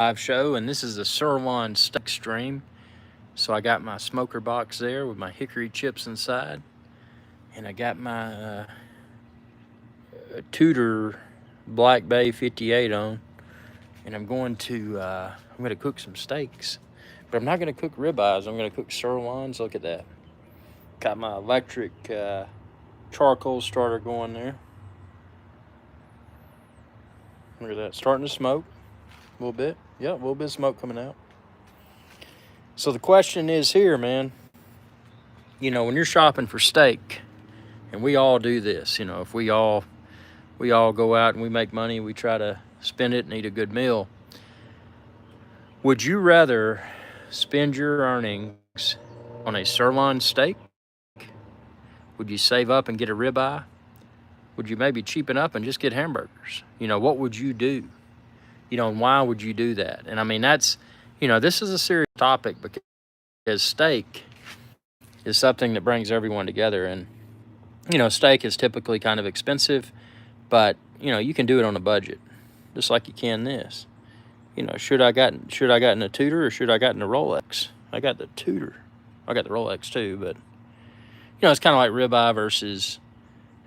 live show, and this is a sirloin steak stream. So I got my smoker box there with my hickory chips inside, and I got my Tudor Black Bay 58 on, and I'm going to cook some steaks, but I'm not going to cook ribeyes. I'm going to cook sirloins. Look at that. Got my electric charcoal starter going there. Look at that, starting to smoke a little bit. Yeah, a little bit of smoke coming out. So the question is here, man. When you're shopping for steak, and we all do this. If we all go out and we make money, we try to spend it and eat a good meal. Would you rather spend your earnings on a sirloin steak? Would you save up and get a ribeye? Would you maybe cheapen up and just get hamburgers? What would you do? And why would you do that? And I mean, this is a serious topic because steak is something that brings everyone together. And, steak is typically kind of expensive, but, you can do it on a budget, just like you can this. Should I gotten a Tudor or should I gotten a Rolex? I got the Tudor. I got the Rolex too, but, it's kind of like ribeye versus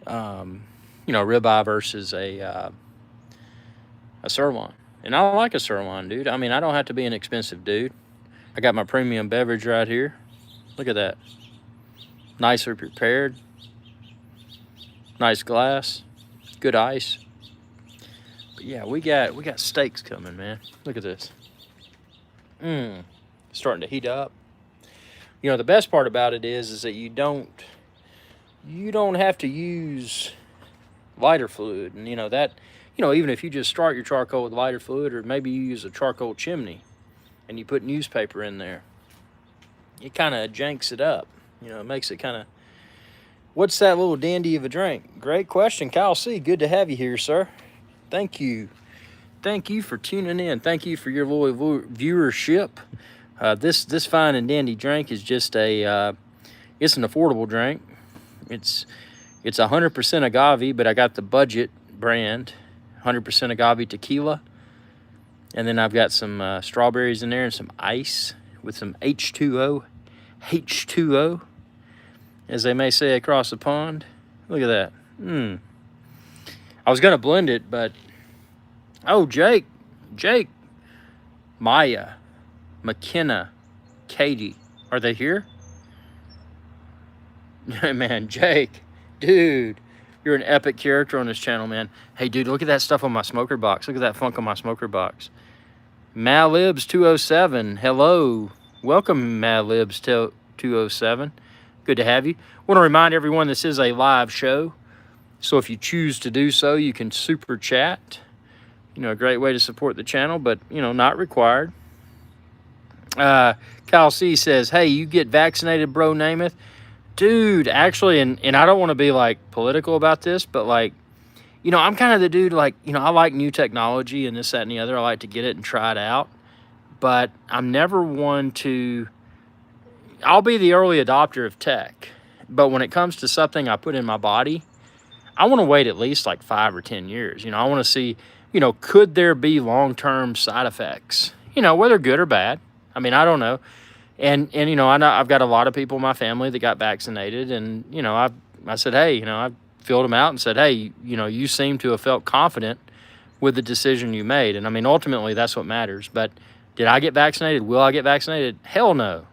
a sirloin. And I like a sirloin, dude. I mean, I don't have to be an expensive dude. I got my premium beverage right here. Look at that. Nicely prepared. Nice glass. Good ice. But yeah, we got steaks coming, man. Look at this. Starting to heat up. The best part about it is that you don't have to use lighter fluid. And even if you just start your charcoal with lighter fluid, or maybe you use a charcoal chimney and you put newspaper in there, it kind of janks it up. It makes it kind of, what's that little dandy of a drink? Great question, Kyle C. Good to have you here, sir. Thank you. Thank you for tuning in. Thank you for your loyal viewership. This fine and dandy drink is just it's an affordable drink. It's 100% agave, but I got the budget brand, 100% agave tequila. And then I've got some strawberries in there and some ice with some H2O, as they may say across the pond. Look at that. I was going to blend it, but, Jake, Maya, McKenna, Katie, are they here? Man, Jake, dude, you're an epic character on this channel, man. Hey, dude, look at that stuff on my smoker box. Look at that funk on my smoker box. Malibs207, hello. Welcome, Malibs207. Good to have you. Want to remind everyone this is a live show, so if you choose to do so, you can super chat. A great way to support the channel, but, not required. Kyle C says, hey, you get vaccinated, bro, Namath. Dude, actually, and I don't want to be, political about this, but, I'm kind of the dude, I like new technology and this, that, and the other. I like to get it and try it out. But I'm never one to... I'll be the early adopter of tech. But when it comes to something I put in my body, I want to wait at least, 5 or 10 years. I want to see, could there be long-term side effects? Whether good or bad. I mean, I don't know. And I know I've got a lot of people in my family that got vaccinated, and I said, hey, I filled them out and said, hey, you seem to have felt confident with the decision you made. And I mean, ultimately, that's what matters. But did I get vaccinated? Will I get vaccinated? Hell no.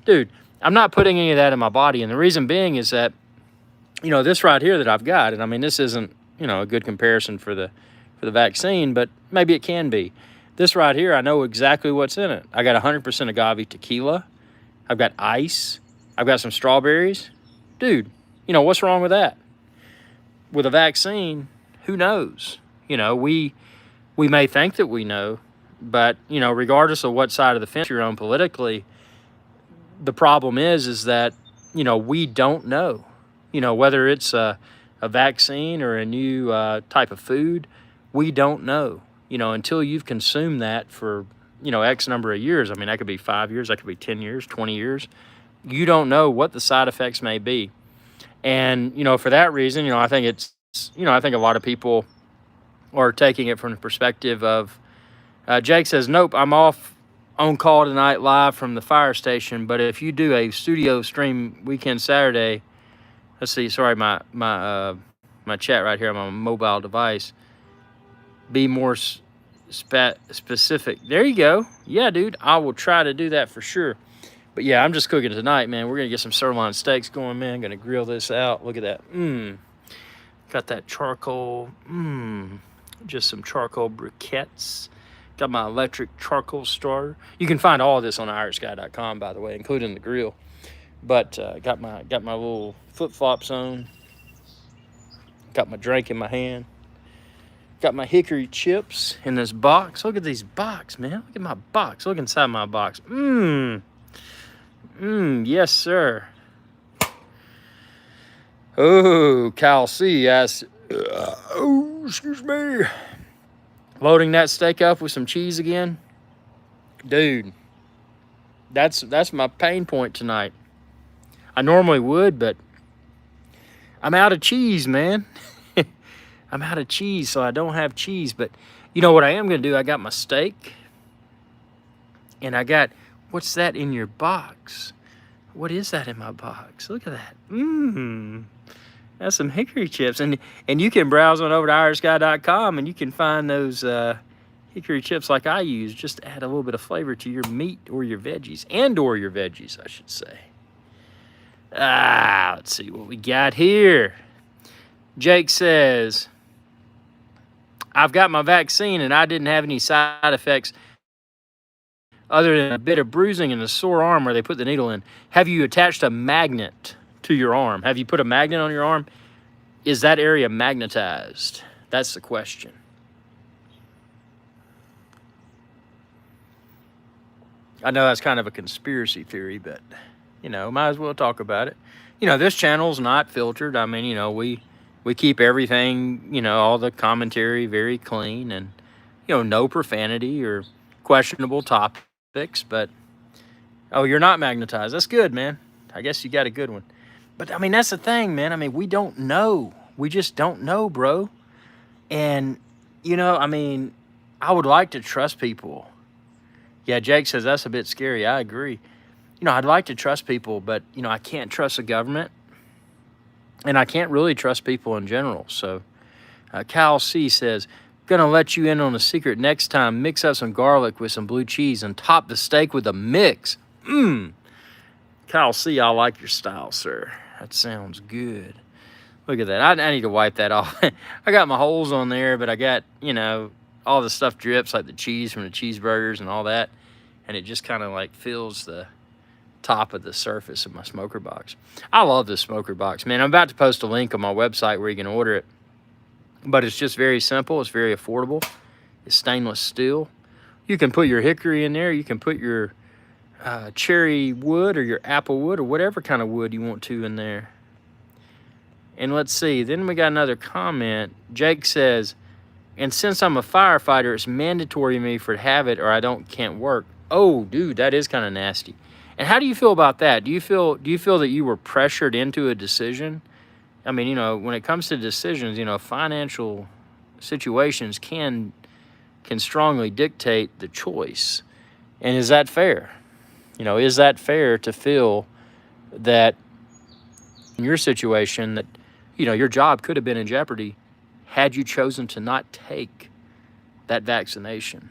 Dude, I'm not putting any of that in my body. And the reason being is that, this right here that I've got, and I mean, this isn't, a good comparison for the vaccine, but maybe it can be. This right here, I know exactly what's in it. I got 100% agave tequila. I've got ice. I've got some strawberries. Dude, what's wrong with that? With a vaccine, who knows? We may think that we know, but, regardless of what side of the fence you're on politically, the problem is that, we don't know. Whether it's a vaccine or a new type of food, we don't know. Until you've consumed that for, X number of years. I mean, that could be 5 years, that could be 10 years, 20 years. You don't know what the side effects may be. And, for that reason, I think I think a lot of people are taking it from the perspective of, Jake says, nope, I'm off on call tonight live from the fire station. But if you do a studio stream weekend Saturday, let's see, sorry, my chat right here on my mobile device. Be more specific. There you go. Yeah, dude, I will try to do that for sure. But yeah, I'm just cooking tonight, man. We're gonna get some sirloin steaks going, man. Gonna grill this out. Look at that. Got that charcoal. Just some charcoal briquettes. Got my electric charcoal starter. You can find all of this on IrixGuy.com, by the way, including the grill. But got my little flip flops on. Got my drink in my hand. Got my hickory chips in this box. Look at these box, man. Look at my box. Look inside my box. Yes, sir. Oh, Cal C asks, excuse me. Loading that steak up with some cheese again. Dude, that's my pain point tonight. I normally would, but I'm out of cheese, man. I'm out of cheese, so I don't have cheese. But you know what I am going to do? I got my steak. And I got, what's that in your box? What is that in my box? Look at that. That's some hickory chips. And you can browse on over to IrixGuy.com and you can find those hickory chips like I use. Just to add a little bit of flavor to your meat or your veggies. Or your veggies, I should say. Let's see what we got here. Jake says, I've got my vaccine and I didn't have any side effects other than a bit of bruising and a sore arm where they put the needle in. Have you attached a magnet to your arm? Have you put a magnet on your arm? Is that area magnetized? That's the question. I know that's kind of a conspiracy theory, but, might as well talk about it. This channel's not filtered. I mean, we keep everything, all the commentary very clean and, no profanity or questionable topics. But, oh, you're not magnetized. That's good, man. I guess you got a good one. But, I mean, that's the thing, man. I mean, we don't know. We just don't know, bro. And, I would like to trust people. Yeah, Jake says that's a bit scary. I agree. I'd like to trust people, but, I can't trust the government. And I can't really trust people in general. So, Cal C says, gonna let you in on a secret next time. Mix up some garlic with some blue cheese and top the steak with a mix. Cal C, I like your style, sir. That sounds good. Look at that. I need to wipe that off. I got my holes on there, but I got, all the stuff drips, like the cheese from the cheeseburgers and all that. And it just kind of like fills the top of the surface of my smoker box. I love this smoker box, man. I'm about to post a link on my website where you can order it. But it's just very simple. It's very affordable. It's stainless steel. You can put your hickory in there. You can put your cherry wood or your apple wood or whatever kind of wood you want to in there. And let's see. Then we got another comment. Jake says, and since I'm a firefighter, it's mandatory to me for to have it or I can't work. Oh, dude, that is kind of nasty. And how do you feel about that? Do you feel that you were pressured into a decision? I mean, when it comes to decisions, financial situations can strongly dictate the choice. And is that fair? Is that fair to feel that in your situation that, your job could have been in jeopardy had you chosen to not take that vaccination?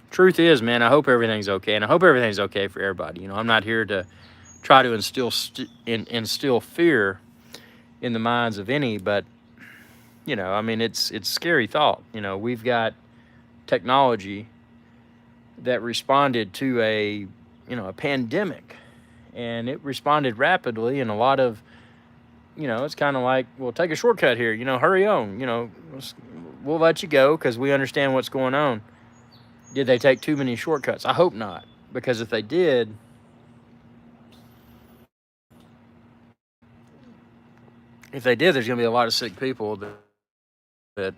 Truth is, man, I hope everything's okay, and I hope everything's okay for everybody. I'm not here to try to instill fear in the minds of any, but I mean, it's scary thought. We've got technology that responded to a pandemic, and it responded rapidly, and a lot of it's kind of like, well, take a shortcut here, hurry on, we'll let you go because we understand what's going on. Did they take too many shortcuts? I hope not, because if they did, there's going to be a lot of sick people that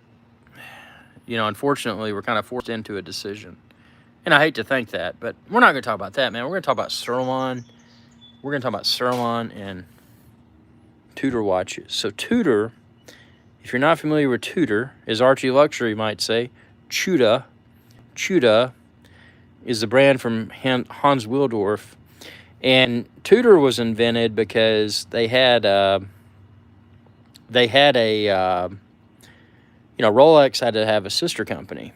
unfortunately, we're kind of forced into a decision. And I hate to think that, but we're not going to talk about that, man. We're going to talk about sirloin. We're going to talk about sirloin and Tudor watches. So Tudor, if you're not familiar with Tudor, as Archie Luxury might say, Tudor is the brand from Hans Wildorf. And Tudor was invented because they had a Rolex had to have a sister company.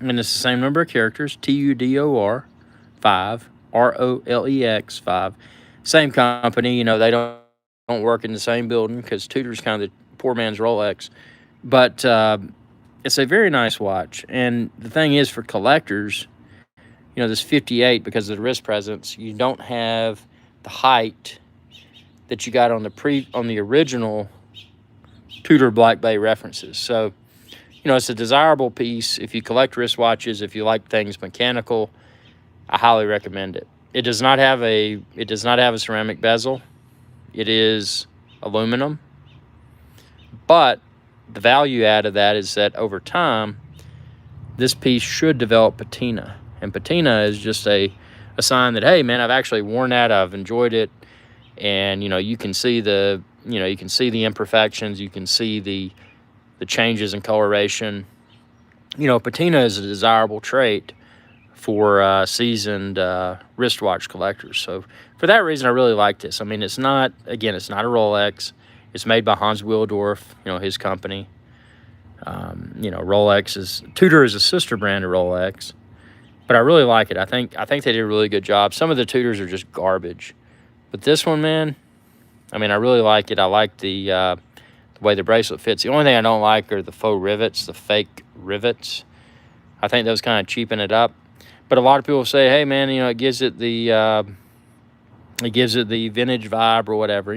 And it's the same number of characters, TUDOR 5, ROLEX 5. Same company, they don't work in the same building because Tudor's kind of the poor man's Rolex. But it's a very nice watch. And the thing is, for collectors, this 58, because of the wrist presence, you don't have the height that you got on the original Tudor Black Bay references. So, it's a desirable piece. If you collect wristwatches, if you like things mechanical, I highly recommend it. It does not have a ceramic bezel. It is aluminum. But the value add of that is that over time, this piece should develop patina. And patina is just a sign that, hey, man, I've actually worn that. I've enjoyed it. And, you can see the imperfections. You can see the changes in coloration. Patina is a desirable trait for seasoned wristwatch collectors. So for that reason, I really like this. I mean, it's not a Rolex. It's made by Hans Wildorf, his company. Tudor is a sister brand of Rolex. But I really like it. I think they did a really good job. Some of the Tudors are just garbage. But this one, man, I mean, I really like it. I like the way the bracelet fits. The only thing I don't like are the faux rivets, the fake rivets. I think those kind of cheapen it up. But a lot of people say, hey, man, it gives it the vintage vibe or whatever.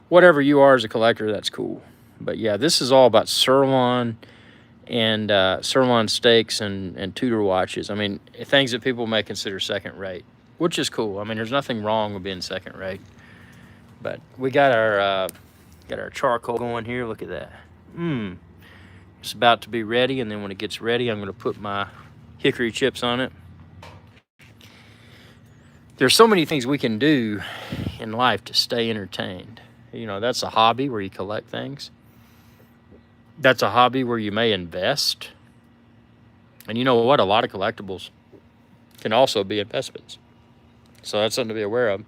Whatever you are as a collector, that's cool. But, yeah, this is all about Sirloin and Sirloin steaks and Tudor watches. I mean, things that people may consider second rate, which is cool. I mean, there's nothing wrong with being second rate. But we got our charcoal going here. Look at that. It's about to be ready, and then when it gets ready, I'm going to put my hickory chips on it. There's so many things we can do in life to stay entertained. That's a hobby where you collect things. That's a hobby where you may invest. And you know what? A lot of collectibles can also be investments. So that's something to be aware of.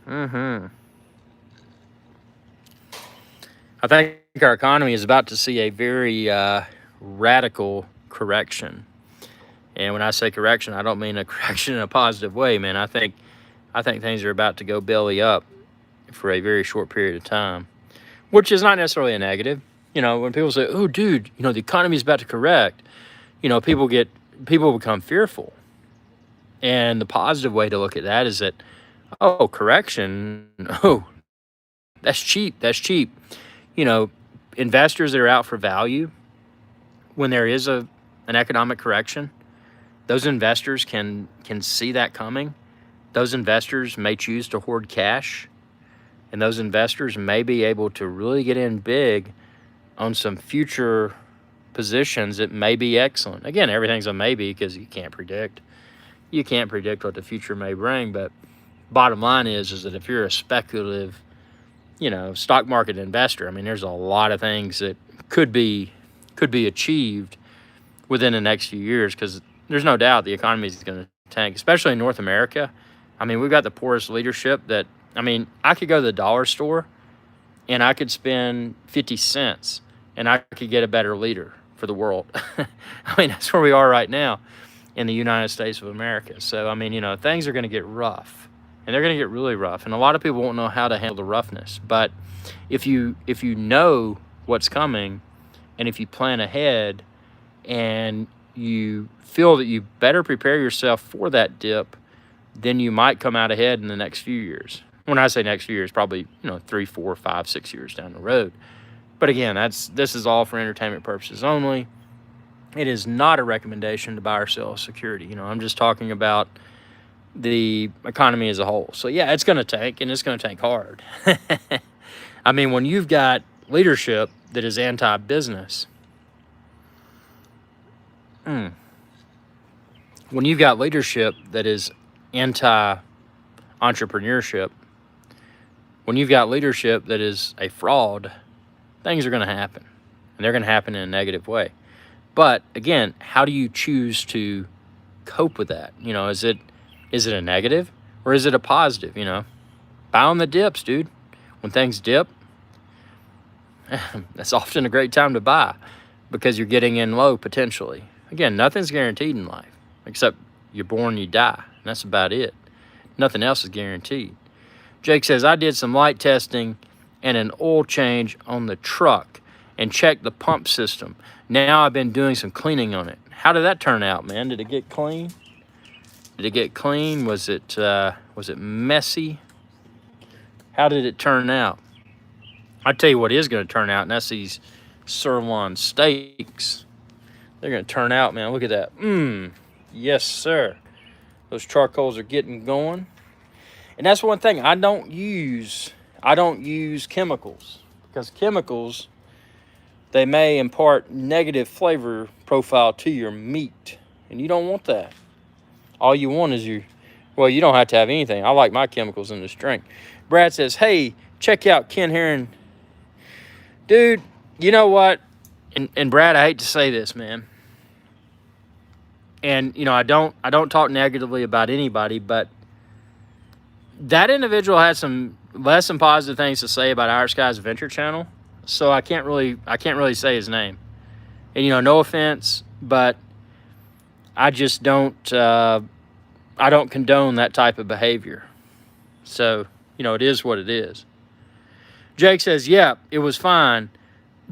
I think our economy is about to see a very radical correction. And when I say correction, I don't mean a correction in a positive way, man. I think things are about to go belly up for a very short period of time, which is not necessarily a negative. When people say, oh, dude, the economy is about to correct, people become fearful. And the positive way to look at that is that, oh, correction, oh, that's cheap. Investors that are out for value, when there is an economic correction, those investors can see that coming. Those investors may choose to hoard cash, and those investors may be able to really get in big on some future positions that may be excellent. Again, everything's a maybe because you can't predict. You can't predict what the future may bring, but bottom line is that if you're a speculative, stock market investor, I mean, there's a lot of things that could be achieved within the next few years, because there's no doubt the economy is going to tank, especially in North America. I mean, we've got the poorest leadership that, I mean, I could go to the dollar store and I could spend 50 cents and I could get a better leader for the world. I mean, that's where we are right now in the United States of America. So, I mean, things are going to get rough, and they're going to get really rough. And a lot of people won't know how to handle the roughness. But if you know what's coming, and if you plan ahead, and you feel that you better prepare yourself for that dip, then you might come out ahead in the next few years. When I say next few years, probably 3, 4, 5, 6 years down the road. But again, this is all for entertainment purposes only. It is not a recommendation to buy or sell security. I'm just talking about the economy as a whole. So yeah, it's going to tank, and it's going to tank hard. I mean, when you've got leadership that is anti-business, when you've got leadership that is anti-entrepreneurship, when you've got leadership that is a fraud, things are going to happen. and they're going to happen in a negative way. But again, how do you choose to cope with that? You know, is it a negative or is it a positive? You know, buy on the dips, dude. When things dip, that's often a great time to buy because you're getting in low potentially. Again, nothing's guaranteed in life except you're born, you die, and that's about it. Nothing else is guaranteed. Jake says, I did some light testing and an oil change on the truck and checked the pump system. Now I've been doing some cleaning on it. How did that turn out, man? Did it get clean? Did it get clean? Was it messy? How did it turn out? I tell you what is going to turn out, and that's these sirloin steaks. They're going to turn out, man. Look at that. Yes, sir. Those charcoals are getting going. And that's one thing. I don't use chemicals because chemicals, they may impart negative flavor profile to your meat, and you don't want that. All you want is you don't have to have anything. I like my chemicals in this drink. Brad says, hey, check out Ken Heron. Dude, you know what? And Brad, I hate to say this, man. And, you know, I don't talk negatively about anybody, but that individual had some less than positive things to say about IrixGuy's Adventure channel. So I can't really say his name. And, you know, no offense, but I just don't condone that type of behavior. So, you know, it is what it is. Jake says, yeah, it was fine.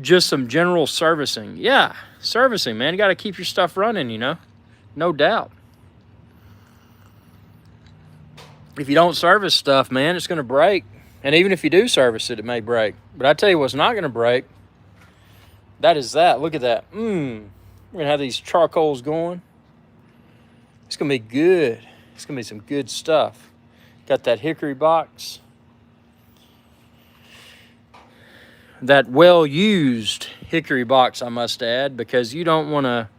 Just some general servicing. Yeah, servicing, man. You got to keep your stuff running, you know. No doubt. If you don't service stuff, man, it's going to break. And even if you do service it, it may break. But I tell you what's not going to break. That is that. Look at that. We're going to have these charcoals going. It's going to be good. It's going to be some good stuff. Got that hickory box. That well-used hickory box, I must add, because you don't want to...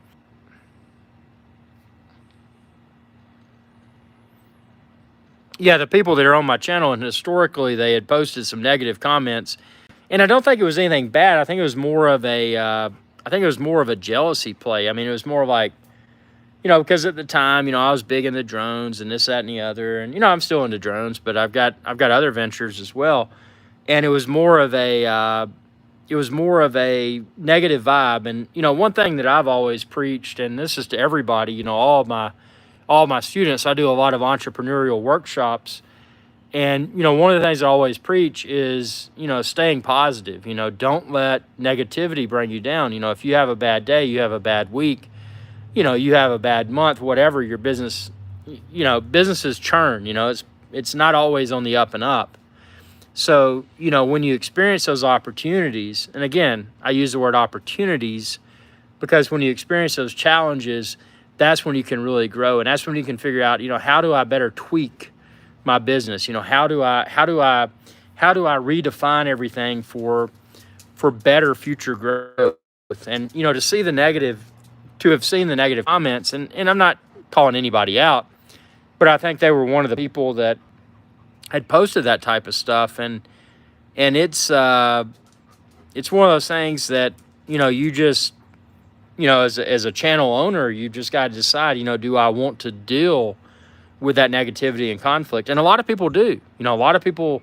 Yeah, the people that are on my channel, and historically they had posted some negative comments, and I don't think it was anything bad. I think it was more of a jealousy play. I mean, it was more like, you know, because at the time, you know, I was big into drones and this, that, and the other, and you know, I'm still into drones, but I've got other ventures as well, and it was more of a negative vibe. And you know, one thing that I've always preached, and this is to everybody, you know, all my students, I do a lot of entrepreneurial workshops. And, you know, one of the things I always preach is, you know, staying positive. You know, don't let negativity bring you down. You know, if you have a bad day, you have a bad week, you know, you have a bad month, whatever, your business, you know, businesses churn, you know, it's not always on the up and up. So, you know, when you experience those opportunities, and again, I use the word opportunities because when you experience those challenges, that's when you can really grow. And that's when you can figure out, you know, how do I better tweak my business? You know, how do I redefine everything for better future growth? And, you know, to have seen the negative comments, and I'm not calling anybody out, but I think they were one of the people that had posted that type of stuff. And it's one of those things that, you know, you just, you know, as a channel owner, you just got to decide, you know, do I want to deal with that negativity and conflict? And a lot of people do. You know, a lot of people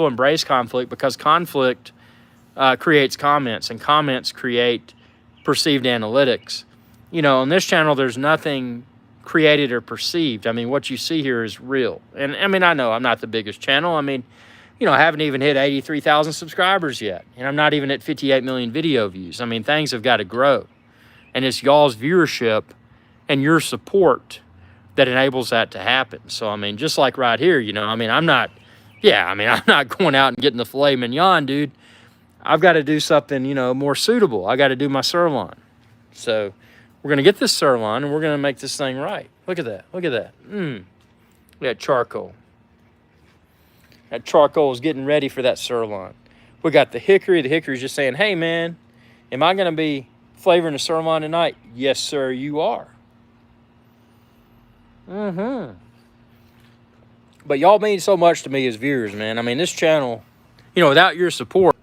embrace conflict because conflict creates comments, and comments create perceived analytics. You know, on this channel, there's nothing created or perceived. I mean, what you see here is real. And I mean, I know I'm not the biggest channel. I mean, you know, I haven't even hit 83,000 subscribers yet, and I'm not even at 58 million video views. I mean, things have got to grow. And it's y'all's viewership and your support that enables that to happen. So, I mean, just like right here, you know, I mean, I'm not going out and getting the filet mignon, dude. I've got to do something, you know, more suitable. I got to do my sirloin. So we're going to get this sirloin and we're going to make this thing right. Look at that. Look at that. Look at that charcoal. That charcoal is getting ready for that sirloin. We got the hickory. The hickory's just saying, hey, man, am I going to be flavoring the sirloin tonight? Yes, sir, you are. But y'all mean so much to me as viewers, man. I mean, this channel, you know, without your support,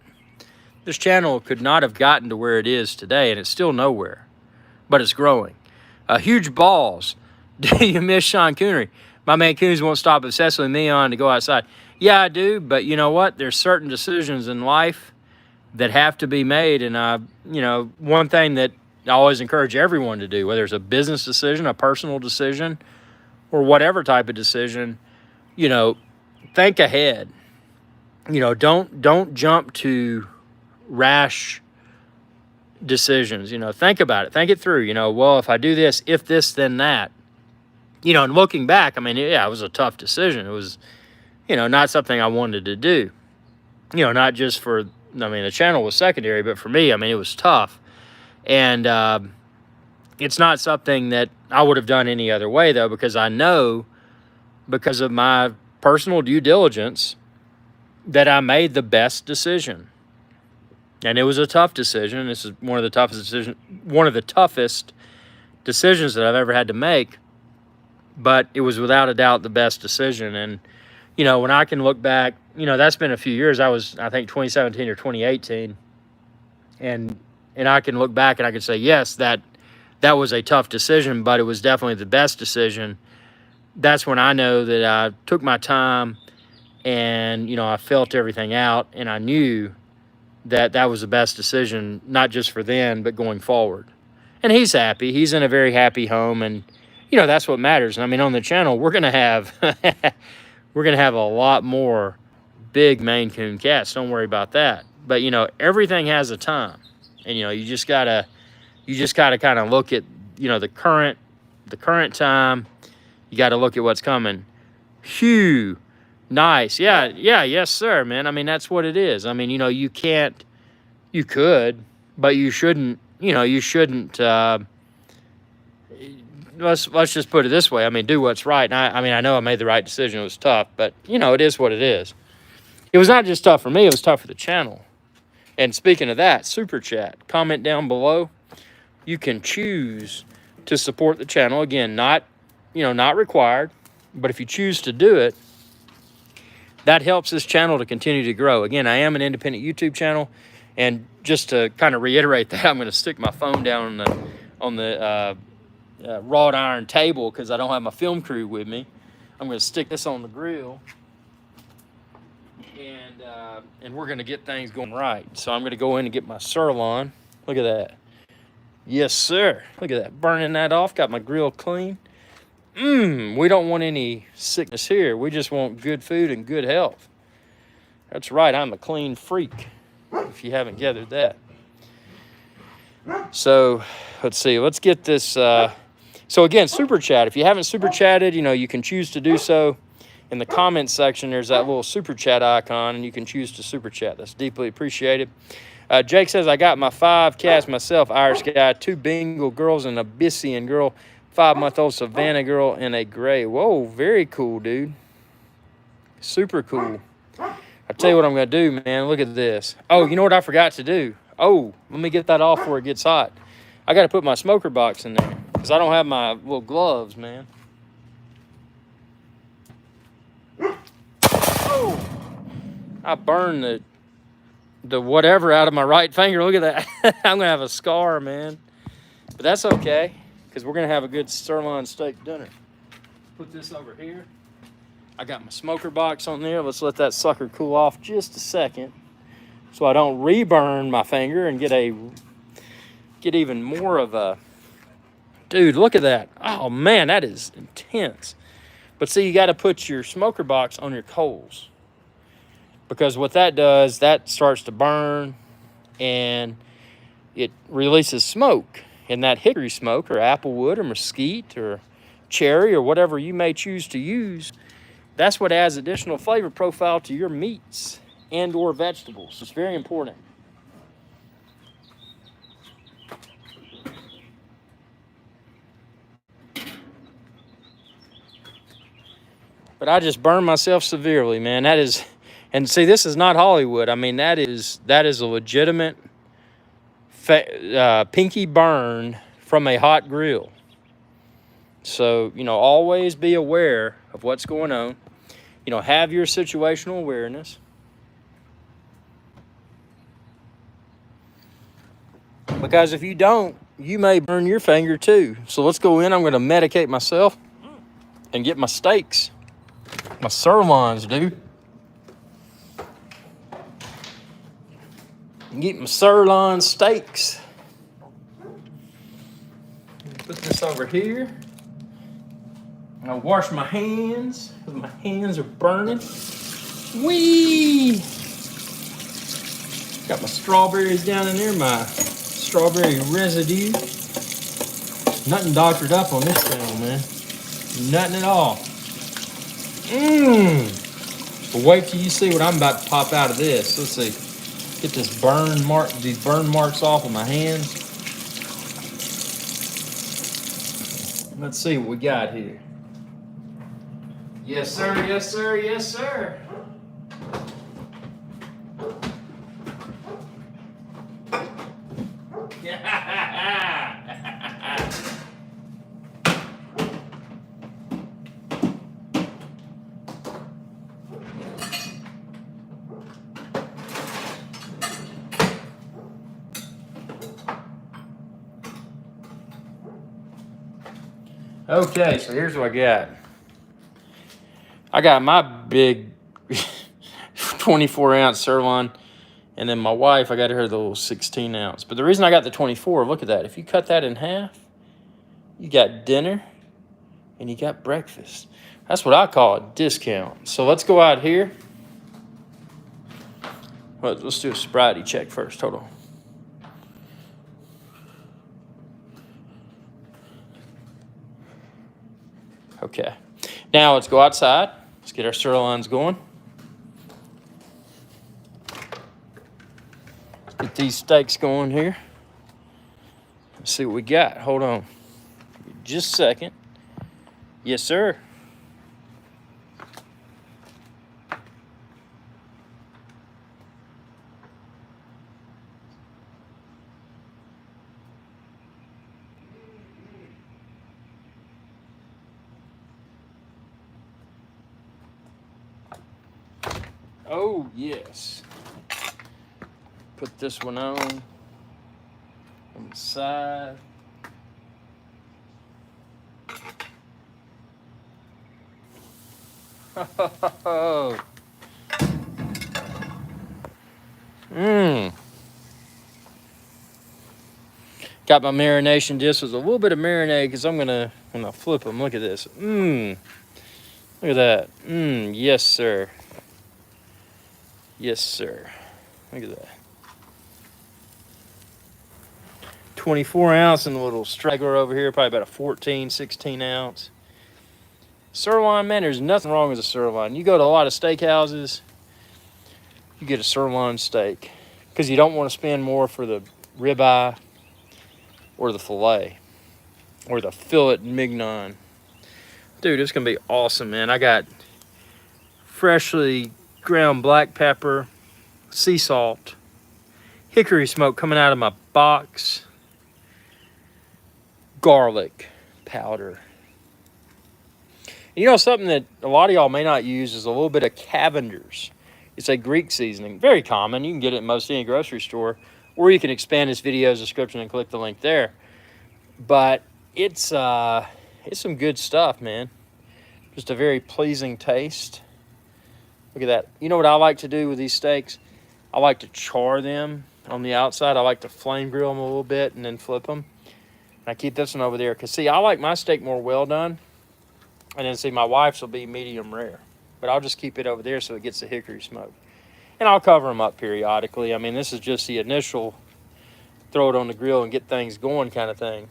This channel could not have gotten to where it is today, and it's still nowhere, but it's growing. Huge balls. Do you miss Sean Coonery? My man Coons won't stop obsessing with me on to go outside. Yeah, I do, but you know what? There's certain decisions in life that have to be made, and one thing that I always encourage everyone to do, whether it's a business decision, a personal decision, or whatever type of decision, think ahead. Don't jump to rash decisions. Think about it. Think it through. Well, if I do this, if this, then that. And looking back, it was a tough decision. It was, not something I wanted to do. Not just for, the channel was secondary, but for me, it was tough. And it's not something that I would have done any other way, though, because I know, because of my personal due diligence, that I made the best decision. And it was a tough decision. This is one of the toughest decisions that I've ever had to make. But it was without a doubt the best decision. And, when I can look back, that's been a few years. I think 2017 or 2018. And I can look back and I can say, yes, that was a tough decision, but it was definitely the best decision. That's when I know that I took my time and, I felt everything out, and I knew that was the best decision, not just for then, but going forward. And he's happy. He's in a very happy home, and, that's what matters. And on the channel, we're going to have a lot more big Maine Coon cats. Don't worry about that. But, everything has a time. And, you just gotta kind of look at, the current time. You got to look at what's coming. Phew. Nice. Yeah, yes, sir, man. That's what it is. You could, but you shouldn't, let's just put it this way. Do what's right. And I know I made the right decision. It was tough, but, it is what it is. It was not just tough for me. It was tough for the channel. And speaking of that, Super Chat, comment down below. You can choose to support the channel. Again, not required, but if you choose to do it, that helps this channel to continue to grow. Again, I am an independent YouTube channel, and just to kind of reiterate that, I'm going to stick my phone down on the wrought iron table because I don't have my film crew with me. I'm going to stick this on the grill, and we're going to get things going right. So I'm going to go in and get my sirloin. Look at that. Yes, sir. Look at that. Burning that off. Got my grill clean. We don't want any sickness here. We just want good food and good health. That's right. I'm a clean freak, if you haven't gathered that. So, let's see. Let's get this. So, again, Super Chat. If you haven't Super Chatted, you can choose to do so. In the comments section, there's that little Super Chat icon, and you can choose to Super Chat. That's deeply appreciated. Jake says, I got my 5 cats myself. IrixGuy, 2 Bengal girls and a Bissian girl. 5-month-old Savannah girl and a gray. Whoa, very cool, dude. Super cool. I'll tell you what I'm going to do, man. Look at this. Oh, you know what I forgot to do? Oh, let me get that off before it gets hot. I got to put my smoker box in there because I don't have my little gloves, man. Oh, I burned the whatever out of my right finger. Look at that. I'm going to have a scar, man. But that's okay, because we're going to have a good sirloin steak dinner. Put this over here. I got my smoker box on there. Let's let that sucker cool off just a second so I don't reburn my finger and get even more of a... Dude, look at that. Oh, man, that is intense. But see, you got to put your smoker box on your coals, because what that does, that starts to burn and it releases smoke. And that hickory smoke or applewood or mesquite or cherry or whatever you may choose to use, that's what adds additional flavor profile to your meats and or vegetables. It's very important. But I just burned myself severely, man. That is, and see, this is not Hollywood. That is a legitimate pinky burn from a hot grill. So, always be aware of what's going on. Have your situational awareness. Because if you don't, you may burn your finger too. So let's go in. I'm going to medicate myself and get my steaks. My sirloins, dude. Get my sirloin steaks. Put this over here. I'll wash my hands because my hands are burning. Whee! Got my strawberries down in there, my strawberry residue. Nothing doctored up on this channel, man. Nothing at all. But wait till you see what I'm about to pop out of this. Let's see. Get this these burn marks off of my hands. Let's see what we got here. Yes, sir. Yes, sir. Yes, sir. Okay, so here's what I got. I got my big 24-ounce sirloin, and then my wife, I got her the little 16-ounce. But the reason I got the 24, look at that. If you cut that in half, you got dinner and you got breakfast. That's what I call a discount. So let's go out here. Well, let's do a sobriety check first. Hold on. Okay. Now let's go outside. Let's get our sirloins going. Let's get these steaks going here. Let's see what we got. Hold on. Just a second. Yes, sir. Oh, yes. Put this one on the side. Got my marination disc with a little bit of marinade because I'm gonna flip them. Look at this. Look at that. Yes, sir. Yes, sir. Look at that. 24-ounce and a little straggler over here, probably about a 14, 16-ounce. Sirloin, man, there's nothing wrong with a sirloin. You go to a lot of steakhouses, you get a sirloin steak because you don't want to spend more for the ribeye or the filet or the filet mignon. Dude, it's going to be awesome, man. I got freshly ground black pepper, sea salt, hickory smoke coming out of my box, garlic powder. You know, something that a lot of y'all may not use is a little bit of Cavender's. It's a Greek seasoning, very common. You can get it in most any grocery store, or you can expand this video's description and click the link there. But it's some good stuff, man. Just a very pleasing taste. Look at that. You know what I like to do with these steaks? I like to char them on the outside. I like to flame grill them a little bit and then flip them. And I keep this one over there because, see, I like my steak more well done. And then, see, my wife's will be medium rare. But I'll just keep it over there so it gets the hickory smoke. And I'll cover them up periodically. I mean, this is just the initial throw it on the grill and get things going kind of thing.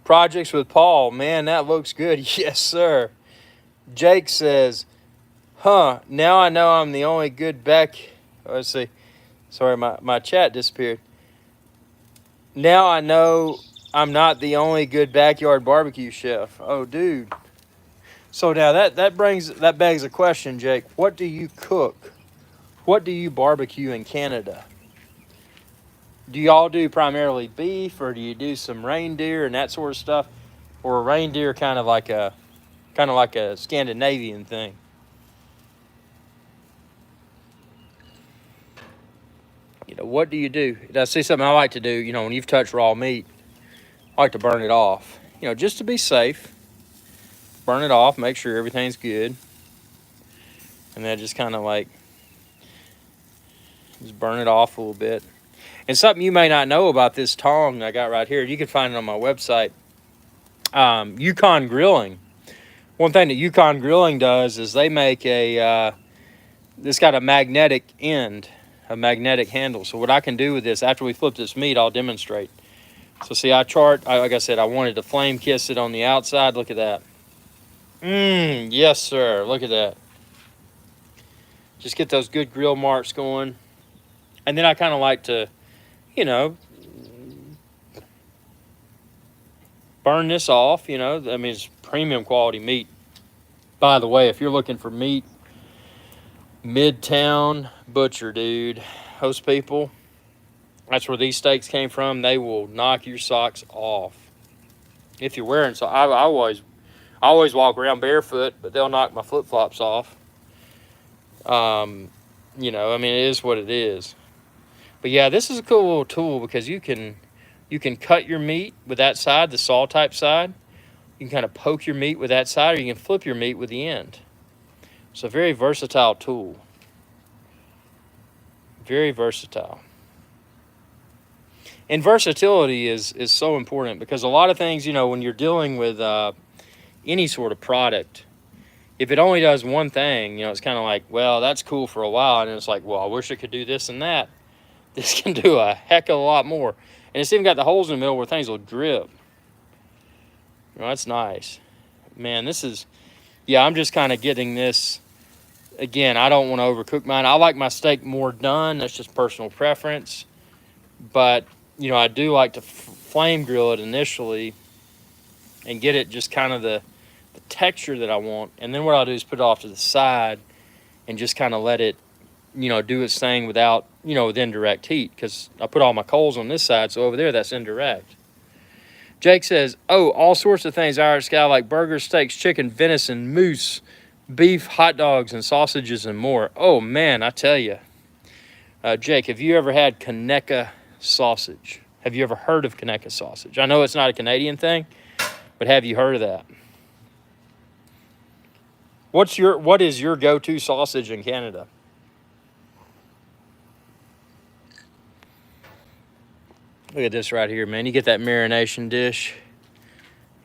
Projects with Paul. Man, that looks good. Yes, sir. Jake says, now I know I'm the only good back... Oh, let's see. Sorry, my chat disappeared. Now I know I'm not the only good backyard barbecue chef. Oh, dude. So now that begs a question, Jake. What do you cook? What do you barbecue in Canada? Do y'all do primarily beef, or do you do some reindeer and that sort of stuff? Or a reindeer kind of like a Scandinavian thing? what do you do? I see something I like to do, you know, when you've touched raw meat, I like to burn it off. You know, just to be safe. Burn it off, make sure everything's good. And then just kind of like, just burn it off a little bit. And something you may not know about this tong I got right here, you can find it on my website. Yukon Grilling. One thing that Yukon Grilling does is they make a, it's got a magnetic end, a magnetic handle. So what I can do with this, after we flip this meat, I'll demonstrate. So see, like I said, I wanted to flame kiss it on the outside. Look at that. Yes, sir. Look at that. Just get those good grill marks going. And then I kind of like to, you know, burn this off, you know. I mean, it's premium quality meat. By the way, if you're looking for meat, Midtown Butcher, dude. Those people, that's where these steaks came from. They will knock your socks off. If you're wearing, so I always walk around barefoot, but they'll knock my flip-flops off. You know, I mean, it is what it is. But yeah, this is a cool little tool because you can cut your meat with that side, the saw type side. You can kind of poke your meat with that side, or you can flip your meat with the end. It's a very versatile tool. Very versatile. And versatility is so important because a lot of things, you know, when you're dealing with any sort of product, if it only does one thing, you know, it's kind of like, well, that's cool for a while. And it's like, well, I wish it could do this and that. This can do a heck of a lot more. And it's even got the holes in the middle where things will drip. You know, that's nice. Man, this is, yeah, I'm just kind of getting this. Again, I don't want to overcook mine. I like my steak more done. That's just personal preference. But, you know, I do like to flame grill it initially and get it just kind of the texture that I want. And then what I'll do is put it off to the side and just kind of let it, you know, do its thing without, you know, with indirect heat, because I put all my coals on this side, so over there that's indirect. Jake says, oh, all sorts of things IrixGuy, like burgers, steaks, chicken, venison, moose, beef, hot dogs, and sausages, and more. Oh man, I tell you. Jake, have you ever had Conecuh sausage? Have you ever heard of Conecuh sausage? I know it's not a Canadian thing, but have you heard of that? What is your go-to sausage in Canada? Look at this right here, man. You get that marination dish.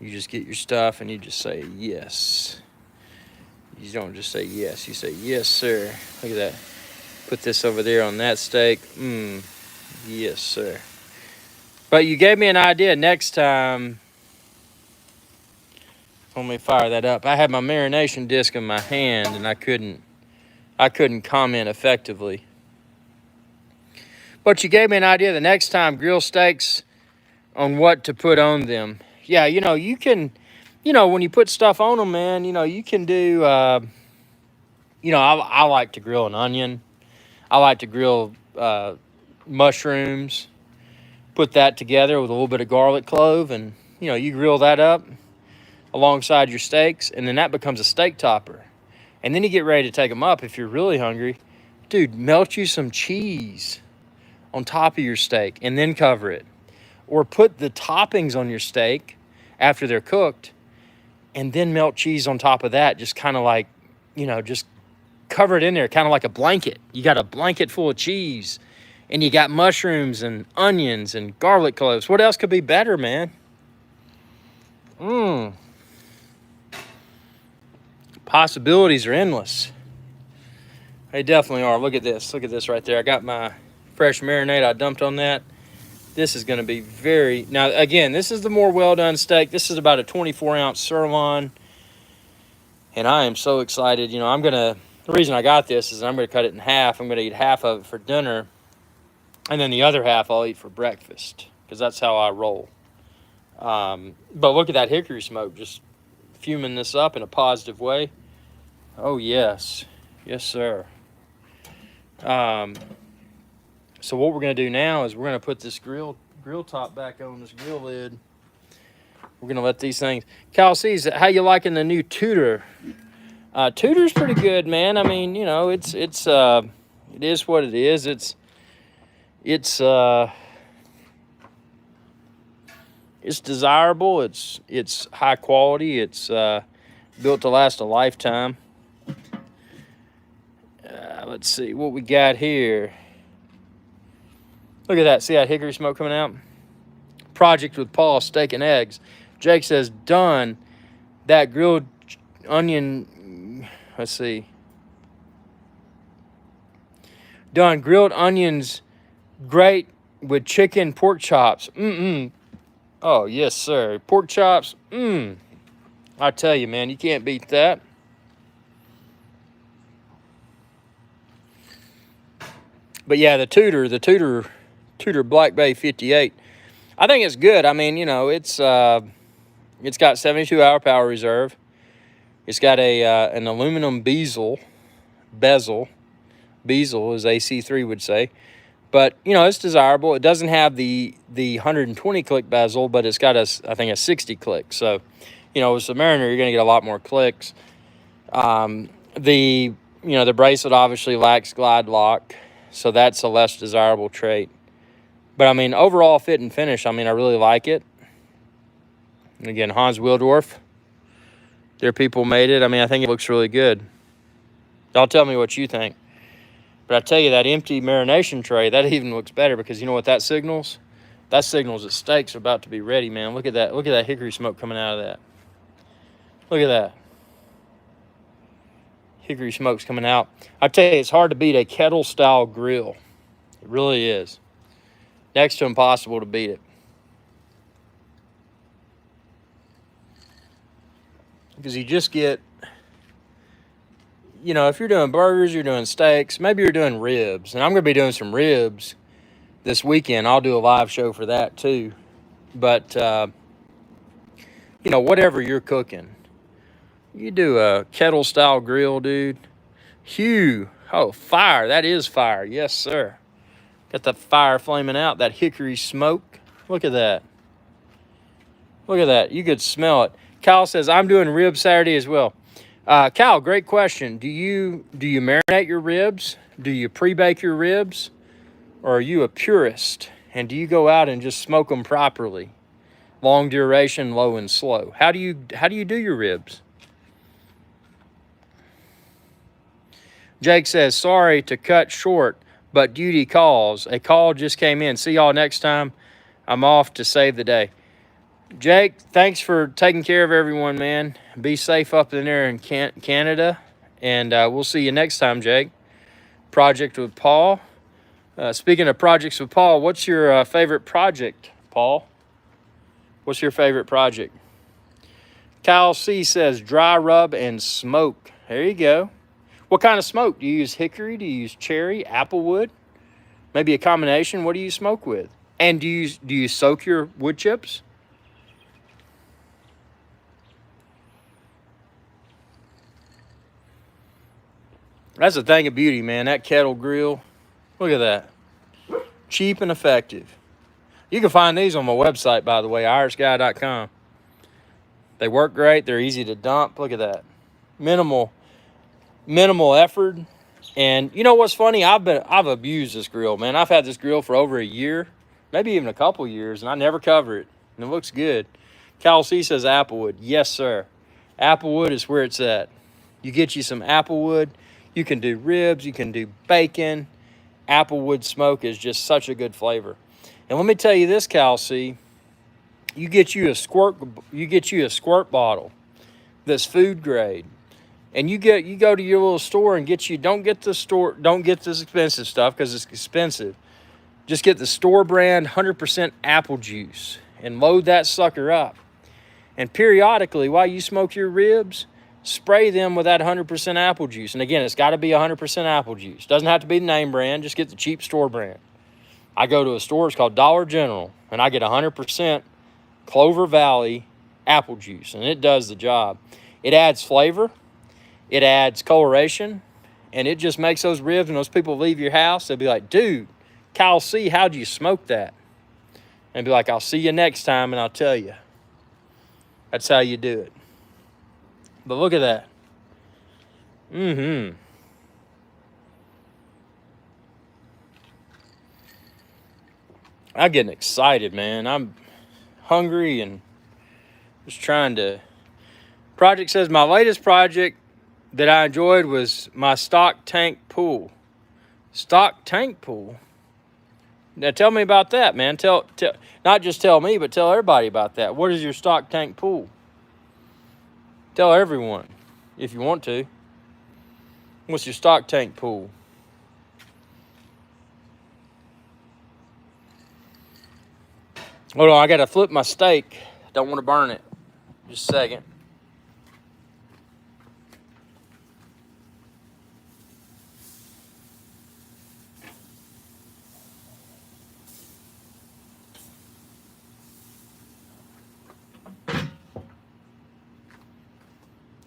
You just get your stuff and you just say yes. You don't just say yes. You say yes, sir. Look at that. Put this over there on that steak. Yes, sir. But you gave me an idea. Next time, let me fire that up. I had my marination disc in my hand and I couldn't comment effectively. But you gave me an idea. The next time, grill steaks on what to put on them. Yeah, you know, you can, you know, when you put stuff on them, man, you know, you can do, you know, I like to grill an onion. I like to grill mushrooms. Put that together with a little bit of garlic clove, and, you know, you grill that up alongside your steaks, and then that becomes a steak topper. And then you get ready to take them up if you're really hungry. Dude, melt you some cheese on top of your steak and then cover it. Or put the toppings on your steak after they're cooked and then melt cheese on top of that. Just kind of like, you know, just cover it in there, kind of like a blanket. You got a blanket full of cheese and you got mushrooms and onions and garlic cloves. What else could be better, man? Possibilities are endless. They definitely are. Look at this. Look at this right there. I got my fresh marinade I dumped on that. This is going to be very, now again, this is the more well done steak. This is about a 24-ounce sirloin, and I am so excited. You know, the reason I got this is I'm going to cut it in half. I'm going to eat half of it for dinner, and then the other half I'll eat for breakfast, because that's how I roll. But look at that hickory smoke, just fuming this up in a positive way. Oh yes, yes sir. So what we're going to do now is we're going to put this grill top back on, this grill lid. We're going to let these things. Kyle sees, how you liking the new Tudor? Tudor's pretty good, man. I mean, you know, it is what it is. It's desirable. It's high quality. It's built to last a lifetime. Let's see what we got here. Look at that. See that hickory smoke coming out? Project with Paul, steak and eggs. Jake says, done. That grilled onion, let's see. Done. Grilled onions, great with chicken, pork chops. Oh, yes, sir. Pork chops. I tell you, man, you can't beat that. But yeah, the Tudor Black Bay 58. I think it's good. I mean, you know, it's got 72-hour power reserve. It's got an aluminum bezel, as AC3 would say. But, you know, it's desirable. It doesn't have the 120 click bezel, but it's got I think a 60 click. So, you know, with Submariner, you're going to get a lot more clicks. The bracelet obviously lacks glide lock, so that's a less desirable trait. But, I mean, overall fit and finish, I mean, I really like it. And again, Hans Wildorf, their people made it. I mean, I think it looks really good. Y'all tell me what you think. But I tell you, that empty marination tray, that even looks better because you know what that signals? That signals that steaks are about to be ready, man. Look at that. Look at that hickory smoke coming out of that. Look at that. Hickory smoke's coming out. I tell you, it's hard to beat a kettle-style grill. It really is. Next to impossible to beat it. Because you just get, you know, if you're doing burgers, you're doing steaks, maybe you're doing ribs. And I'm going to be doing some ribs this weekend. I'll do a live show for that too. But, you know, whatever you're cooking, you do a kettle-style grill, dude. Hugh. Oh, fire. That is fire. Yes, sir. Got the fire flaming out, that hickory smoke. Look at that. Look at that. You could smell it. Kyle says, I'm doing ribs Saturday as well. Kyle, great question. Do you marinate your ribs? Do you pre-bake your ribs? Or are you a purist? And do you go out and just smoke them properly? Long duration, low and slow. How do you do your ribs? Jake says, sorry to cut short, but duty calls. A call just came in. See y'all next time. I'm off to save the day. Jake, thanks for taking care of everyone, man. Be safe up in there in Canada. And we'll see you next time, Jake. Project with Paul. Speaking of projects with Paul, what's your favorite project, Paul? What's your favorite project? Kyle C says dry rub and smoke. There you go. What kind of smoke? Do you use hickory? Do you use cherry, applewood? Maybe a combination. What do you smoke with? And do you soak your wood chips? That's a thing of beauty, man. That kettle grill. Look at that. Cheap and effective. You can find these on my website, by the way, IrixGuy.com. They work great. They're easy to dump. Look at that. Minimal effort. And you know what's funny? I've abused this grill, man. I've had this grill for over a year, maybe even a couple years, and I never cover it. And it looks good. Cal C says applewood. Yes, sir. Applewood is where it's at. You get you some applewood. You can do ribs. You can do bacon. Applewood smoke is just such a good flavor. And let me tell you this, Cal C. You get you a squirt bottle that's food grade. And you go to your little store and don't get this expensive stuff because it's expensive. Just get the store brand 100% apple juice and load that sucker up. And periodically, while you smoke your ribs, spray them with that 100% apple juice. And again, it's got to be 100% apple juice. Doesn't have to be the name brand. Just get the cheap store brand. I go to a store, it's called Dollar General, and I get 100% Clover Valley apple juice, and it does the job. It adds flavor. It adds coloration, and it just makes those ribs, and those people leave your house, they'll be like, dude, Kyle C, how'd you smoke that? And be like, I'll see you next time, and I'll tell you. That's how you do it. But look at that. I'm getting excited, man. I'm hungry and just trying to. Project says my latest project that I enjoyed was my stock tank pool. Stock tank pool? Now tell me about that, man. Tell not just tell me, but tell everybody about that. What is your stock tank pool? Tell everyone if you want to. What's your stock tank pool? Hold on, I gotta flip my steak. Don't want to burn it. Just a second.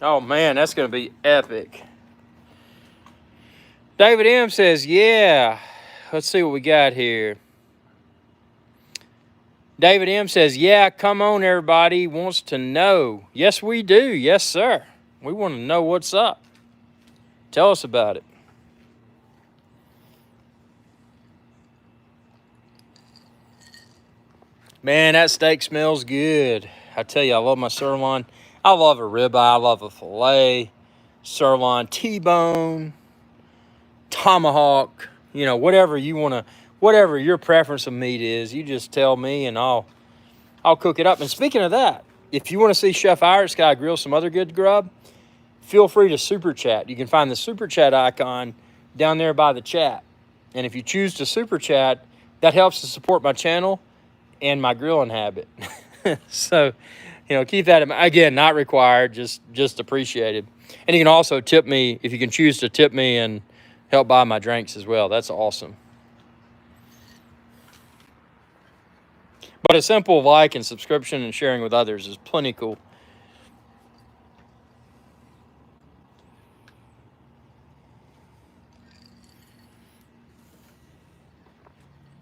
Oh man, that's gonna be epic. David M says, yeah. Let's see what we got here. David M says, yeah, come on, everybody wants to know. Yes, we do. Yes, sir. We want to know what's up. Tell us about it. Man, that steak smells good. I tell you, I love my sirloin. I love a ribeye. I love a filet, sirloin, T-bone, tomahawk. You know, whatever you want to, whatever your preference of meat is, you just tell me and I'll cook it up. And speaking of that, if you want to see Chef IrixGuy grill some other good grub, feel free to super chat. You can find the super chat icon down there by the chat. And if you choose to super chat, that helps to support my channel and my grilling habit. So, you know, keep that in mind. Again, not required, just appreciated. And you can also tip me if you can choose to tip me and help buy my drinks as well. That's awesome. But a simple like and subscription and sharing with others is plenty cool.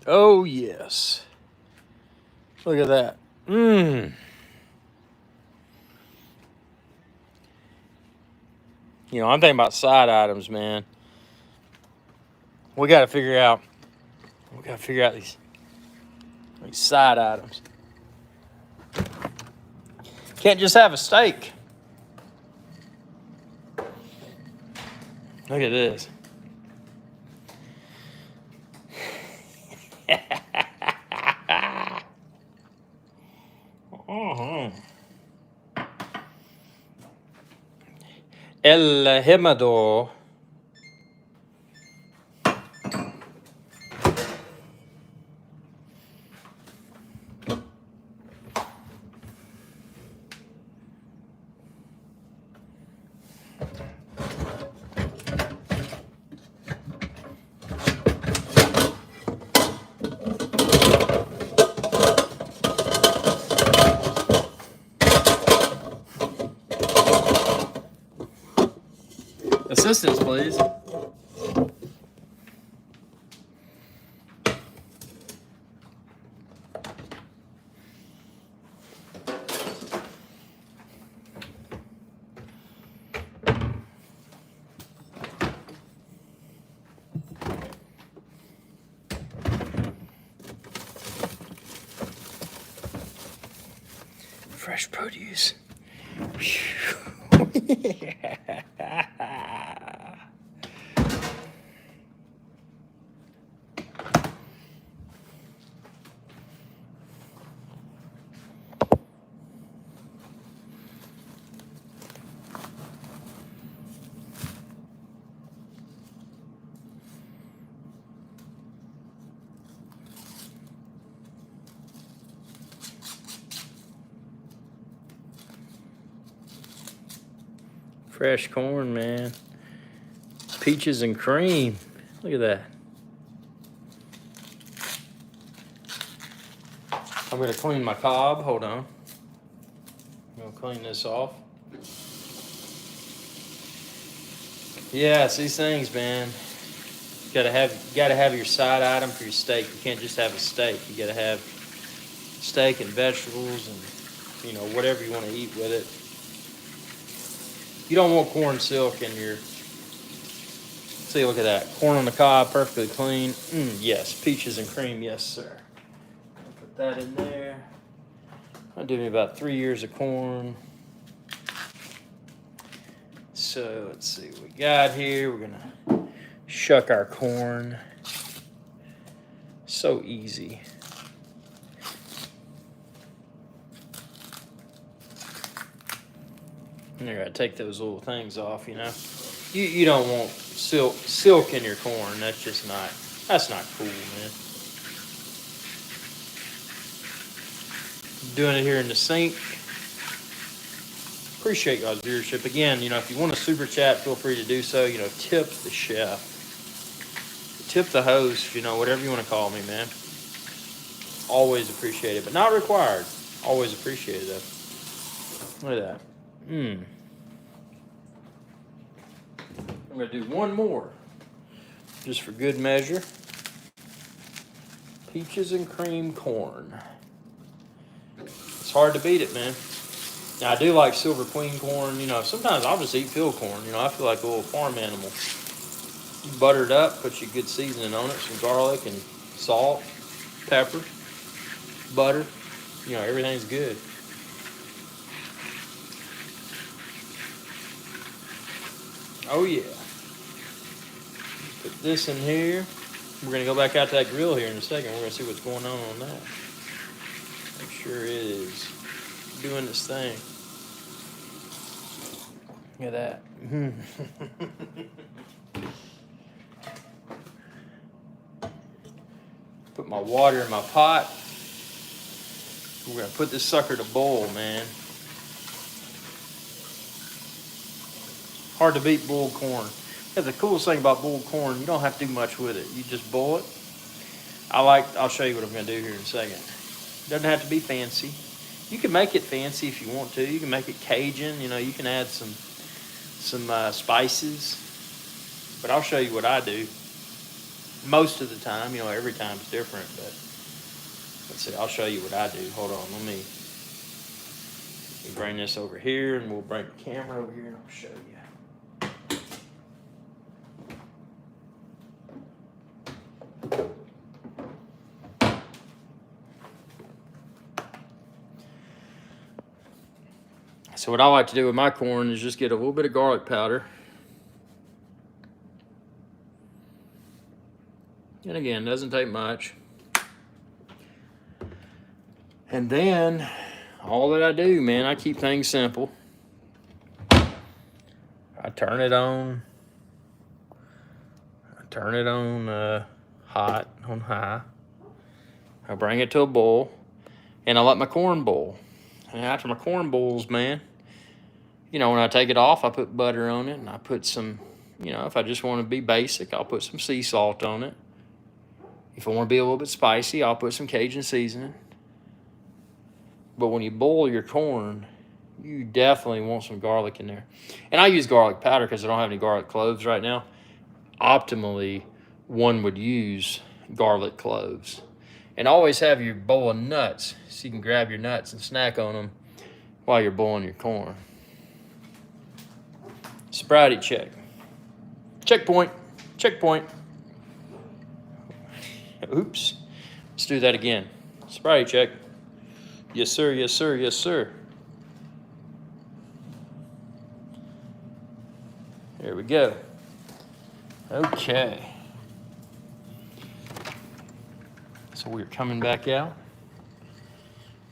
Oh, yes. Look at that. Mmm. You know, I'm thinking about side items, man. We got to figure out these side items. Can't just have a steak. Look at this. El Himador. Assistance, please. Fresh produce. Fresh corn, man. Peaches and cream. Look at that. I'm gonna clean my cob. Hold on. I'm gonna clean this off. Yeah, it's these things, man. You gotta have your side item for your steak. You can't just have a steak. You gotta have steak and vegetables and, you know, whatever you want to eat with it. You don't want corn silk in your. See, look at that. Corn on the cob, perfectly clean. Yes, peaches and cream, yes, sir. that in there. That'll do me about 3 years of corn. So let's see what we got here. We're gonna shuck our corn. So easy. And you're gonna take those little things off, you know. You don't want silk in your corn. That's not cool, man. Doing it here in the sink. Appreciate y'all's viewership. Again, you know, if you want to super chat, feel free to do so. You know, tip the chef. Tip the host, you know, whatever you want to call me, man. Always appreciate it, but not required. Always appreciate it, though. Look at that. I'm going to do one more, just for good measure. Peaches and cream corn. It's hard to beat it, man. Now, I do like Silver Queen corn. You know, sometimes I'll just eat field corn. You know, I feel like a little farm animal. You butter it up, put your good seasoning on it, some garlic and salt, pepper, butter. You know, everything's good. Oh, yeah. Put this in here. We're going to go back out to that grill here in a second. We're going to see what's going on that. Make sure it is doing this thing. Look at that. Put my water in my pot. We're going to put this sucker to boil, man. Hard to beat boiled corn. Yeah, the coolest thing about boiled corn, you don't have to do much with it. You just boil it. I'll show you what I'm going to do here in a second. Doesn't have to be fancy. You can make it fancy if you want to. You can make it Cajun. You know, you can add some spices. But I'll show you what I do. Most of the time, you know, every time's different. But let's see, I'll show you what I do. Hold on, let me bring this over here, and we'll bring the camera over here, and I'll show you. So what I like to do with my corn is just get a little bit of garlic powder. And again, doesn't take much. And then all that I do, man, I keep things simple. I turn it on. Hot, on high. I bring it to a boil, and I let my corn boil. And after my corn boils, man, you know, when I take it off, I put butter on it, and I put some, you know, if I just want to be basic, I'll put some sea salt on it. If I want to be a little bit spicy, I'll put some Cajun seasoning. But when you boil your corn, you definitely want some garlic in there. And I use garlic powder because I don't have any garlic cloves right now. Optimally, one would use garlic cloves. And always have your bowl of nuts so you can grab your nuts and snack on them while you're boiling your corn. Sobriety check. Checkpoint. Oops. Let's do that again. Sobriety check. Yes, sir, yes, sir, yes, sir. There we go. Okay. So we're coming back out.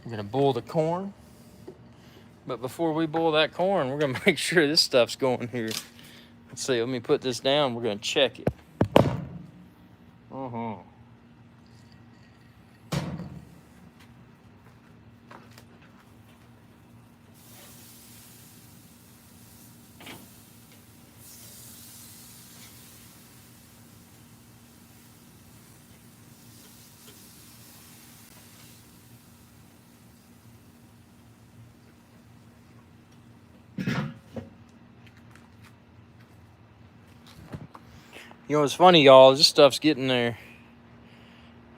We're going to boil the corn. But before we boil that corn, we're going to make sure this stuff's going here. Let's see, let me put this down. We're going to check it. You know, it's funny, y'all. This stuff's getting there.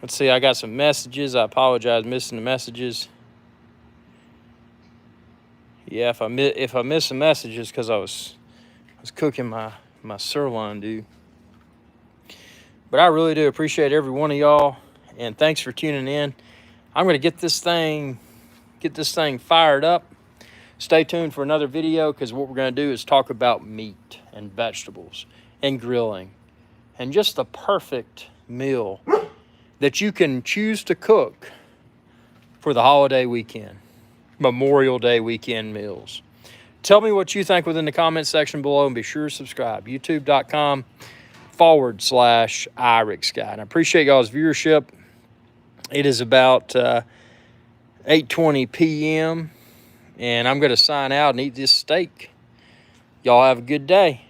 Let's see, I got some messages. I apologize missing the messages. Yeah, if I miss some messages because I was cooking my sirloin, dude. But I really do appreciate every one of y'all, and thanks for tuning in. I'm going to get this thing fired up. Stay tuned for another video, because what we're going to do is talk about meat and vegetables and grilling and just the perfect meal that you can choose to cook for the holiday weekend, Memorial Day weekend meals. Tell me what you think within the comment section below, and be sure to subscribe. YouTube.com/IrixGuy. And I appreciate y'all's viewership. It is about 8:20 p.m. and I'm going to sign out and eat this steak. Y'all have a good day.